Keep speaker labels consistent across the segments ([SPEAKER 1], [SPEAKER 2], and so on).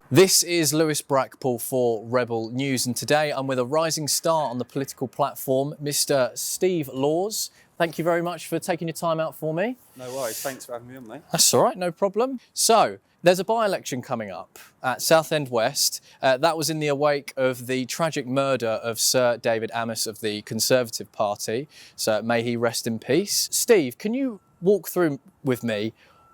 [SPEAKER 1] This is Lewis Brackpool for Rebel News, and today I'm with a rising star on the political platform, Mr. Steve Laws. Thank you very much for taking your time out for me.
[SPEAKER 2] No worries, thanks for having me on, mate.
[SPEAKER 1] That's all right, no problem. So, there's a by-election coming up at Southend West. That was in the wake of the tragic murder of Sir David Amess of the Conservative Party, so may he rest in peace. Steve, can you walk through with me,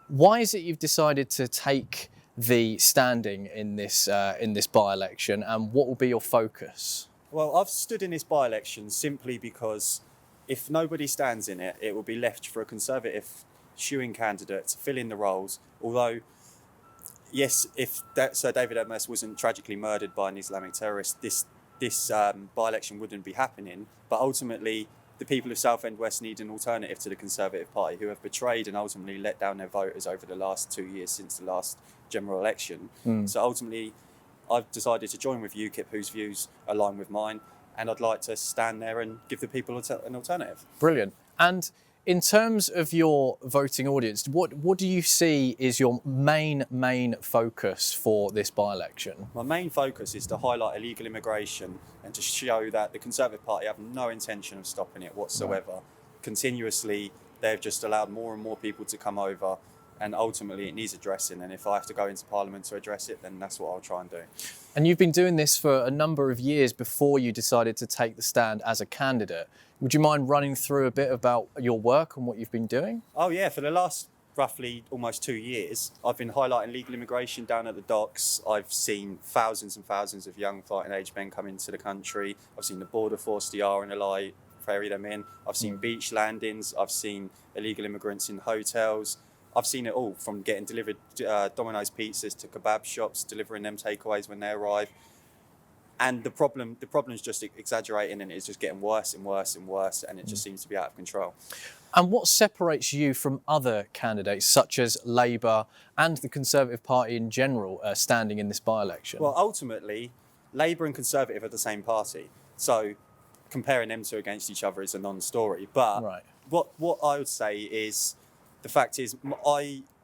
[SPEAKER 1] why is it you've decided to take the standing in this by-election, and what will be your focus?
[SPEAKER 2] Well, I've stood in this by-election simply because if nobody stands in it, it will be left for a Conservative shoo-in candidate to fill in the roles. Although, yes, if Sir David Amess wasn't tragically murdered by an Islamic terrorist, this by-election wouldn't be happening. But ultimately, the people of Southend West need an alternative to the Conservative Party, who have betrayed and ultimately let down their voters over the last 2 years since the last general election. So ultimately, I've decided to join with UKIP, whose views align with mine, and I'd like to stand there and give the people an alternative.
[SPEAKER 1] Brilliant. And in terms of your voting audience, what do you see is your main focus for this by-election?
[SPEAKER 2] My main focus is to highlight illegal immigration and to show that the Conservative Party have no intention of stopping it whatsoever. Right. Continuously, they've just allowed more and more people to come over, and ultimately it needs addressing, and if I have to go into Parliament to address it, then that's what I'll try and do.
[SPEAKER 1] And you've been doing this for a number of years before you decided to take the stand as a candidate. Would you mind running through a bit about your work and what you've been doing?
[SPEAKER 2] Oh yeah, for the last roughly almost 2 years, I've been highlighting legal immigration down at the docks. I've seen thousands and thousands of young fighting age men come into the country. I've seen the border force, the RNLI, ferry them in. I've seen beach landings. I've seen illegal immigrants in hotels. I've seen it all, from getting delivered Domino's pizzas to kebab shops, delivering them takeaways when they arrive. And the problem is just exaggerating, and it's just getting worse and worse and worse, and it just seems to be out of control.
[SPEAKER 1] And what separates you from other candidates, such as Labour and the Conservative Party in general, standing in this by-election?
[SPEAKER 2] Well, ultimately, Labour and Conservative are the same party, so comparing them two against each other is a non-story. But
[SPEAKER 1] right.
[SPEAKER 2] what I would say is, the fact is,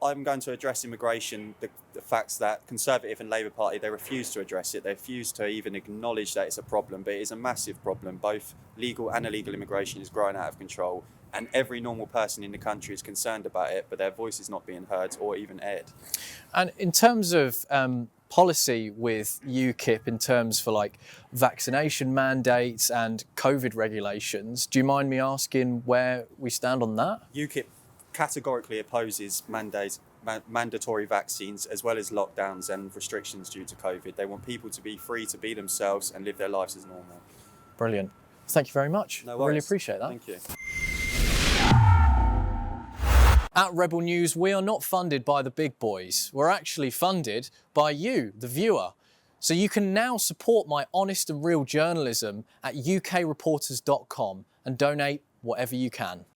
[SPEAKER 2] I'm going to address immigration, the facts that Conservative and Labour Party, they refuse to address it. They refuse to even acknowledge that it's a problem, but it is a massive problem. Both legal and illegal immigration is growing out of control, and every normal person in the country is concerned about it, but their voice is not being heard or even aired.
[SPEAKER 1] And in terms of policy with UKIP, in terms for like vaccination mandates and COVID regulations, do you mind me asking where we stand on that?
[SPEAKER 2] UKIP categorically opposes mandatory vaccines, as well as lockdowns and restrictions due to COVID. They want people to be free to be themselves and live their lives as normal.
[SPEAKER 1] Brilliant. Thank you very much.
[SPEAKER 2] No worries.
[SPEAKER 1] Really appreciate that.
[SPEAKER 2] Thank you.
[SPEAKER 1] At Rebel News, we are not funded by the big boys. We're actually funded by you, the viewer. So you can now support my honest and real journalism at ukreporters.com and donate whatever you can.